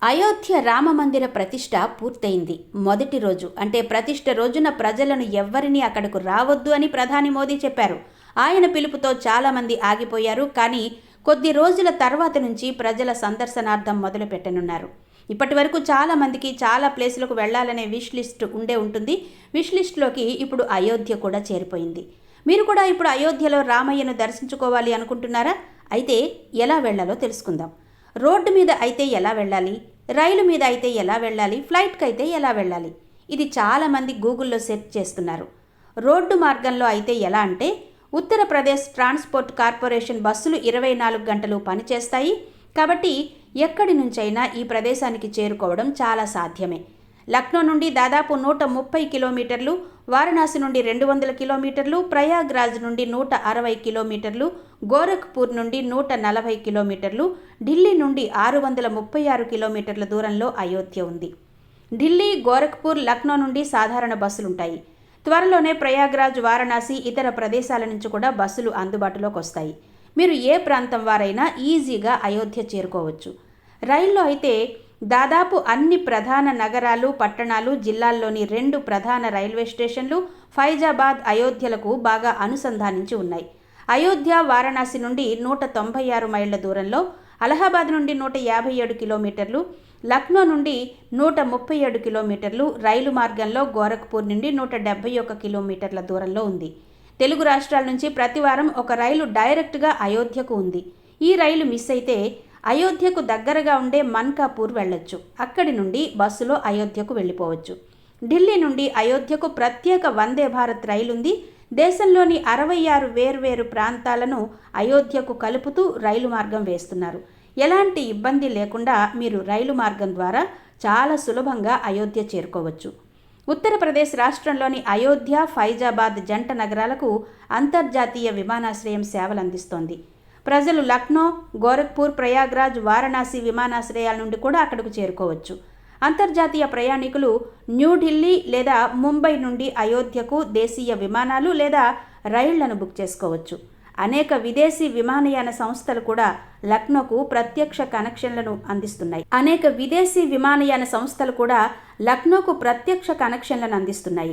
అయోధ్య రామమందిర ప్రతిష్ఠ పూర్తయింది. మొదటి రోజు అంటే ప్రతిష్ఠ రోజున ప్రజలను ఎవ్వరినీ అక్కడకు రావద్దు అని ప్రధాని మోదీ చెప్పారు. ఆయన పిలుపుతో చాలామంది ఆగిపోయారు. కానీ కొద్ది రోజుల తర్వాత నుంచి ప్రజల సందర్శనార్థం మొదలు పెట్టనున్నారు. ఇప్పటి వరకు చాలామందికి చాలా ప్లేసులకు వెళ్లాలనే విష్ లిస్ట్ ఉంటుంది. విష్ లిస్టులోకి ఇప్పుడు అయోధ్య కూడా చేరిపోయింది. మీరు కూడా ఇప్పుడు అయోధ్యలో రామయ్యను దర్శించుకోవాలి అనుకుంటున్నారా? అయితే ఎలా వెళ్లాలో తెలుసుకుందాం. రోడ్డు మీద అయితే ఎలా వెళ్ళాలి, రైలు మీద అయితే ఎలా వెళ్ళాలి, ఫ్లైట్కి అయితే ఎలా వెళ్ళాలి, ఇది చాలామంది గూగుల్లో సెర్చ్ చేస్తున్నారు. రోడ్డు మార్గంలో అయితే ఎలా అంటే ఉత్తరప్రదేశ్ ట్రాన్స్పోర్ట్ కార్పొరేషన్ బస్సులు 24 గంటలు పనిచేస్తాయి. కాబట్టి ఎక్కడి నుంచైనా ఈ ప్రదేశానికి చేరుకోవడం చాలా సాధ్యమే. లక్నో నుండి దాదాపు 130 కిలోమీటర్లు, వారణాసి నుండి 200 కిలోమీటర్లు, ప్రయాగ్రాజ్ నుండి 160 కిలోమీటర్లు, గోరఖ్పూర్ నుండి 140 కిలోమీటర్లు, ఢిల్లీ నుండి 636 కిలోమీటర్ల దూరంలో అయోధ్య ఉంది. ఢిల్లీ, గోరఖ్పూర్, లక్నో నుండి సాధారణ బస్సులుంటాయి. త్వరలోనే ప్రయాగ్రాజ్, వారణాసి, ఇతర ప్రదేశాల నుంచి కూడా బస్సులు అందుబాటులోకి వస్తాయి. మీరు ఏ ప్రాంతం వారైనా ఈజీగా అయోధ్య చేరుకోవచ్చు. రైల్లో అయితే దాదాపు అన్ని ప్రధాన నగరాలు, పట్టణాలు, జిల్లాల్లోని 2 ప్రధాన రైల్వే స్టేషన్లు ఫైజాబాద్, అయోధ్యలకు బాగా అనుసంధానించి ఉన్నాయి. అయోధ్య వారణాసి నుండి 196 మైళ్ల దూరంలో, అలహాబాద్ నుండి 157 కిలోమీటర్లు, లక్నో నుండి 137 కిలోమీటర్లు, రైలు మార్గంలో గోరఖ్పూర్ నుండి 171 కిలోమీటర్ల దూరంలో ఉంది. తెలుగు రాష్ట్రాల నుంచి ప్రతివారం ఒక రైలు డైరెక్ట్గా అయోధ్యకు ఉంది. ఈ రైలు మిస్ అయితే అయోధ్యకు దగ్గరగా ఉండే మన్కాపూర్ వెళ్ళొచ్చు. అక్కడి నుండి బస్సులో అయోధ్యకు వెళ్ళిపోవచ్చు. ఢిల్లీ నుండి అయోధ్యకు ప్రత్యేక వందే భారత్ రైలు ఉంది. దేశంలోని 66 వేర్వేరు ప్రాంతాలను అయోధ్యకు కలుపుతూ రైలు మార్గం వేస్తున్నారు. ఎలాంటి ఇబ్బంది లేకుండా మీరు రైలు మార్గం ద్వారా చాలా సులభంగా అయోధ్య చేరుకోవచ్చు. ఉత్తరప్రదేశ్ రాష్ట్రంలోని అయోధ్య, ఫైజాబాద్ జంట నగరాలకు అంతర్జాతీయ విమానాశ్రయం సేవలు అందిస్తోంది. ప్రజలు లక్నో, గోరఖ్పూర్, ప్రయాగ్రాజ్, వారణాసి విమానాశ్రయాల నుండి కూడా అక్కడకు చేరుకోవచ్చు. అంతర్జాతీయ ప్రయాణికులు న్యూఢిల్లీ లేదా ముంబై నుండి అయోధ్యకు దేశీయ విమానాలు లేదా రైళ్లను బుక్ చేసుకోవచ్చు. అనేక విదేశీ విమానయాన సంస్థలు కూడా లక్నోకు ప్రత్యక్ష కనెక్షన్లను అందిస్తున్నాయి.